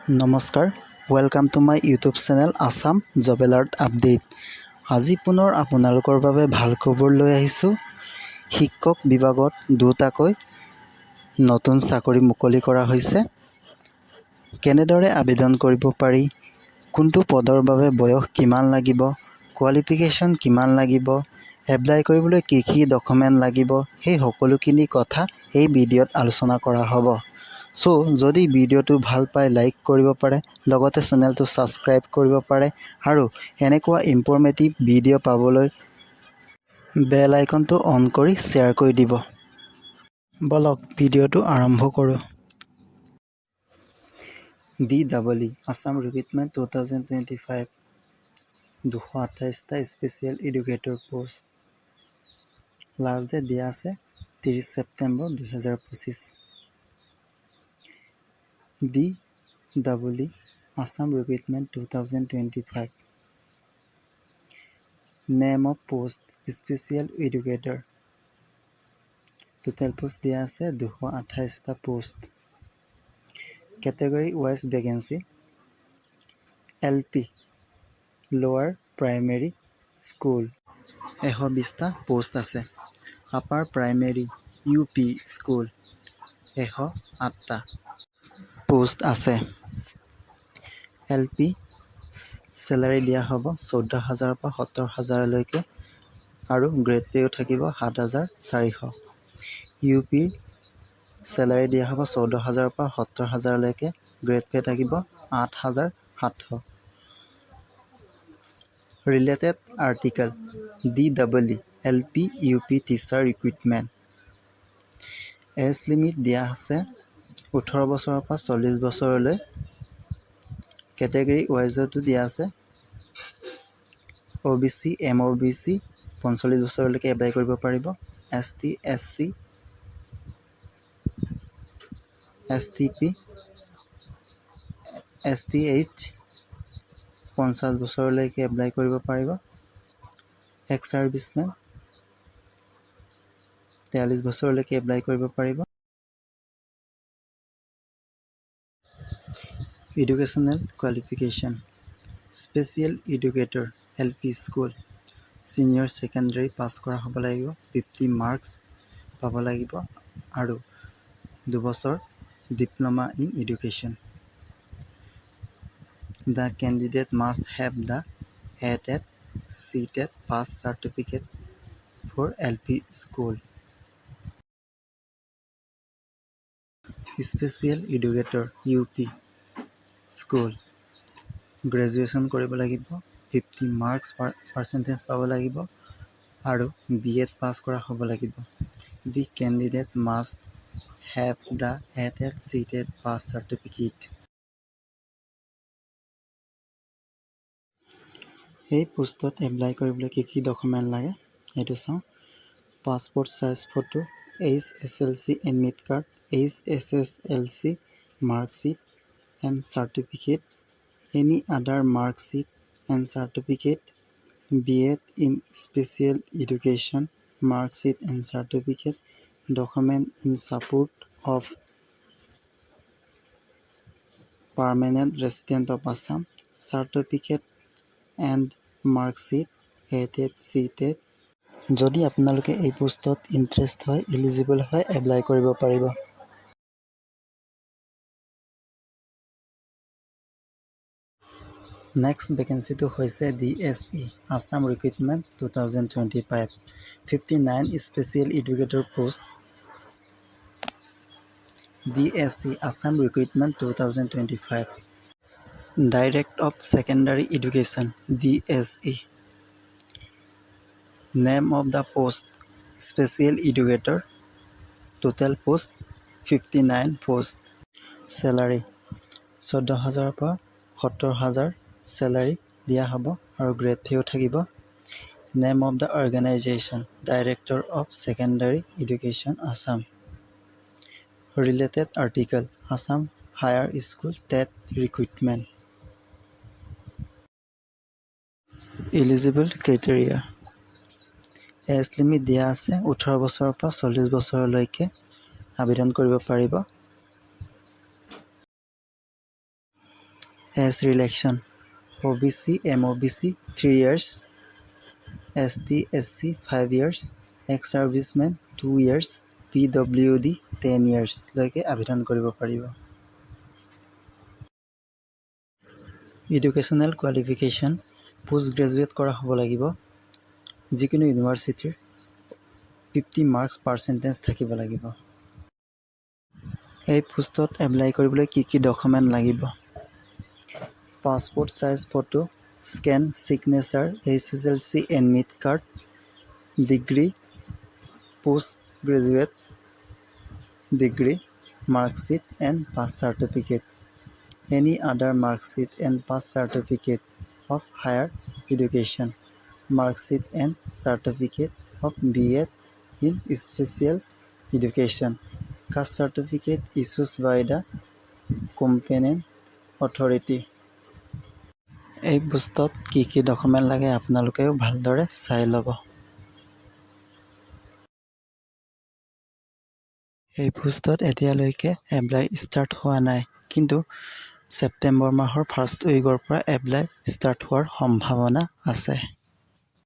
নমস্কাৰ, welcome to my YouTube channel Assam job alert update. আজি পুনৰ আপোনালোকৰ বাবে ভাল খবৰ লৈ আহিছোঁ। শিক্ষক বিভাগত দুটাকৈ নতুন চাকৰি মুকলি কৰা হৈছে। কেনেদৰে আবেদন কৰিব পাৰি, কোনটো পদৰ বাবে বয়স কিমান লাগিব, কোৱালিফিকেশ্যন কিমান লাগিব, এপ্লাই কৰিবলৈ কি কি ডকুমেণ্ট লাগিব, সেই সকলোখিনি কথা এই ভিডিঅ'ত আলোচনা কৰা হ'ব। যদি ভিডিঅ'টো ভাল পায় লাইক কৰিব পাৰে, লগতে চেনেলটো ছাবস্ক্ৰাইব কৰিব পাৰে আৰু এনেকুৱা ইনফৰ্মেটিভ ভিডিঅ' পাবলৈ বেল আইকনটো অন কৰি শ্বেয়াৰ কৰি দিব। বলক ভিডিঅ'টো আৰম্ভ কৰোঁ। DEE আছাম ৰিক্ৰুটমেণ্ট 2025 228টা special educator post. Last date দিয়া আছে 30 September 2025। DEE Assam Recruitment 2025. Name of post Special Educator. Total post দিয়া আছে 228টা post. Category wise vacancy LP Lower Primary School 120টা post আছে. Upper Primary UP School 108টা post আছে. LP salary দিয়া হ'ব 14,000 পৰা 17,000লৈকে আৰু গ্ৰেড পেও থাকিব 7,400। UP চেলাৰী দিয়া হ'ব 14,000 পৰা 17,000লৈকে, গ্ৰেড পে থাকিব 8,700। Related article DEE LP UP teacher recruitment. Age limit দিয়া আছে 18 বছৰৰ পৰা 40 বছৰলৈ। কেটেগৰী ৱাইজতো দিয়া আছে OBC MOBC 45 বছৰলৈকে এপ্লাই কৰিব পাৰিব। ST SC STP STH 50 বছৰলৈকে এপ্লাই কৰিব পাৰিব। এক্স ছাৰ্ভিচমেন 43 বছৰলৈকে এপ্লাই কৰিব পাৰিব। Educational qualification special educator LP school senior secondary pass কৰা হ'ব লাগিব, 50 মাৰ্কছ পাব লাগিব আৰু 2 বছৰ diploma in education. The candidate must have the ATET CTET pass certificate for LP school. Special Educator UP school graduation কৰিব লাগিব, 50 মাৰ্কছ পাৰ্চেণ্টেজ পাব লাগিব আৰু BEd পাছ কৰা হ'ব লাগিব। The candidate must have the ATET CTET pass certificate. এই পোষ্টত এপ্লাই কৰিবলৈ কি কি ডকুমেণ্ট লাগে এইটো চাওঁ। Passport size photo, HSLC admit card, HSSLC marksheet and certificate, any other mark sheet and certificate, BEd in special education mark sheet and certificate, document in support of permanent resident of Assam, certificate and mark sheet, ATET CTET. যদি আপোনালোকে এই পোষ্টত interest হয়, eligible হয়, apply কৰিব পাৰিব। Next ভেকেঞ্চিটো হৈছে DSE Assam recruitment 2025 59 special educator post. DSE Assam recruitment 2025 direct of secondary education DSE। Name of the post special educator. Total post 59 post. Salary 14,000 পৰা 17,000 চেলাৰী দিয়া হ'ব আৰু গ্ৰেড পেও থাকিব। Name of the organisation director of secondary education Assam. Related article Assam higher school TET recruitment. Eligible criteria age limit দিয়া আছে 18 বছৰৰ পৰা 40 বছৰলৈকে আবেদন কৰিব পাৰিব। Age relaxation OBC MOBC 3 years, ST SC 5 years, ex serviceman 2 years, PWD 10 years লৈকে আবেদন কৰিব পাৰিব। এডুকেশ্যনেল কোৱালিফিকেশ্যন পোষ্ট গ্ৰেজুৱেট কৰা হ'ব লাগিব। যিকোনো ইউনিভাৰ্চিটিৰ 50 মাৰ্কছ পাৰ্চেণ্টেজ থাকিব লাগিব। এই পোষ্টত এপ্লাই কৰিবলৈ কি কি ডকুমেণ্ট লাগিব? Passport size photo, scan, signature, SSLC admit card, degree, post graduate degree, marksheet and pass certificate, any other marksheet and pass certificate of higher education, marksheet and certificate of B.Ed in special education, caste certificate issued by the competent authority। এই পোষ্টত কি কি document লাগে আপোনালোকেও ভালদৰে চাই ল'ব। এই পোষ্টত এতিয়ালৈকে এপ্লাই ষ্টাৰ্ট হোৱা নাই, কিন্তু ছেপ্টেম্বৰ মাহৰ ফাৰ্ষ্ট উইকৰ পৰা এপ্লাই ষ্টাৰ্ট হোৱাৰ সম্ভাৱনা আছে।